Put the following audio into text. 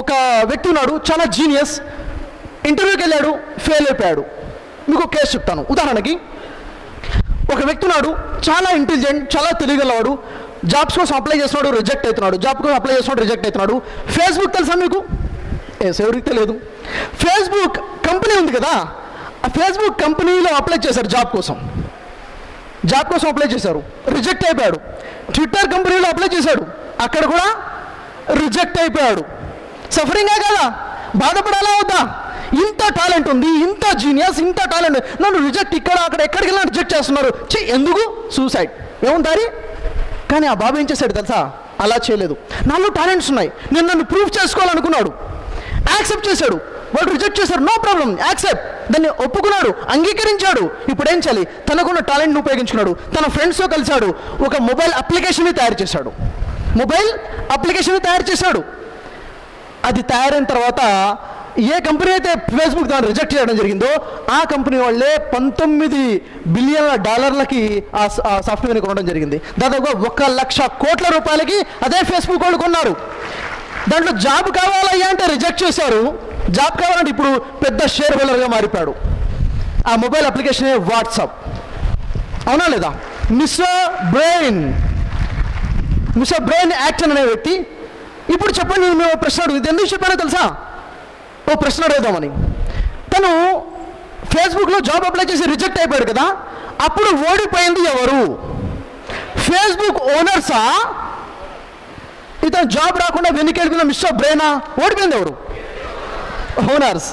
ఒక వ్యక్తి ఉన్నాడు, చాలా జీనియస్, ఇంటర్వ్యూకి వెళ్ళాడు, ఫెయిల్ అయిపోయాడు. మీకు కేసు చెప్తాను. ఉదాహరణకి ఒక వ్యక్తి ఉన్నాడు, చాలా ఇంటెలిజెంట్, చాలా తెలియగలవాడు, జాబ్స్ కోసం అప్లై చేస్తున్నాడు, రిజెక్ట్ అవుతున్నాడు, జాబ్ కోసం అప్లై చేస్తున్నాడు, రిజెక్ట్ అవుతున్నాడు. ఫేస్బుక్ తెలుసా మీకు? ఎవరికి తెలియదు. ఫేస్బుక్ కంపెనీ ఉంది కదా, ఆ ఫేస్బుక్ కంపెనీలో అప్లై చేశారు, జాబ్ కోసం అప్లై చేశారు, రిజెక్ట్ అయిపోయాడు. ట్విట్టర్ కంపెనీలో అప్లై చేశాడు, అక్కడ కూడా రిజెక్ట్ అయిపోయాడు. సఫరింగే కదా, బాధపడాలా వద్దా? ఇంత టాలెంట్ ఉంది, ఇంత జీనియస్, ఇంత టాలెంట్, నన్ను రిజెక్ట్ ఇక్కడ అక్కడ ఎక్కడికి వెళ్ళినా రిజెక్ట్ చేస్తున్నారు. ఎందుకు? సూసైడ్. ఏముంటారి? కానీ ఆ బాబు ఏం చేశాడు తెలుసా? అలా చేయలేదు. నాలో టాలెంట్స్ ఉన్నాయి, నేను నన్ను ప్రూవ్ చేసుకోవాలనుకున్నాడు, యాక్సెప్ట్ చేశాడు. వాళ్ళు రిజెక్ట్ చేశారు, నో ప్రాబ్లం, యాక్సెప్ట్. దాన్ని ఒప్పుకున్నాడు, అంగీకరించాడు. ఇప్పుడు ఏం చేయాలి? తనకున్న టాలెంట్ని ఉపయోగించుకున్నాడు. తన ఫ్రెండ్స్తో కలిశాడు, ఒక మొబైల్ అప్లికేషన్ని తయారు చేశాడు. అది తయారైన తర్వాత ఏ కంపెనీ అయితే ఫేస్బుక్ దాన్ని రిజెక్ట్ చేయడం జరిగిందో ఆ కంపెనీ వాళ్ళే $19 బిలియన్ల ఆ సాఫ్ట్వేర్ని కొనడం జరిగింది. దాదాపుగా 1 లక్ష కోట్ల రూపాయలకి అదే ఫేస్బుక్ వాళ్ళు కొన్నారు. దాంట్లో జాబ్ కావాలయ్యా అంటే రిజెక్ట్ చేశారు, జాబ్ కావాలంటే ఇప్పుడు పెద్ద షేర్ హోల్డర్గా మారిపోయాడు. ఆ మొబైల్ అప్లికేషనే వాట్సాప్. అవునా లేదా? మిస్టర్ బ్రెయిన్ యాక్షన్ అనే వ్యక్తి. ఇప్పుడు చెప్పండి, మేము ప్రశ్న అడుగుతుంది, ఎందుకు చెప్పానో తెలుసా? ఓ ప్రశ్న అడుగుదామని. తను ఫేస్బుక్లో జాబ్ అప్లై చేసి రిజెక్ట్ అయిపోయాడు కదా, అప్పుడు ఓడిపోయింది ఎవరు? ఫేస్బుక్ ఓనర్సా? ఇతను జాబ్ రాకుండా వెనుకెళ్ళిన మిస్టర్ బ్రెయినా? ఓడిపోయింది ఎవరు? ఓనర్స్.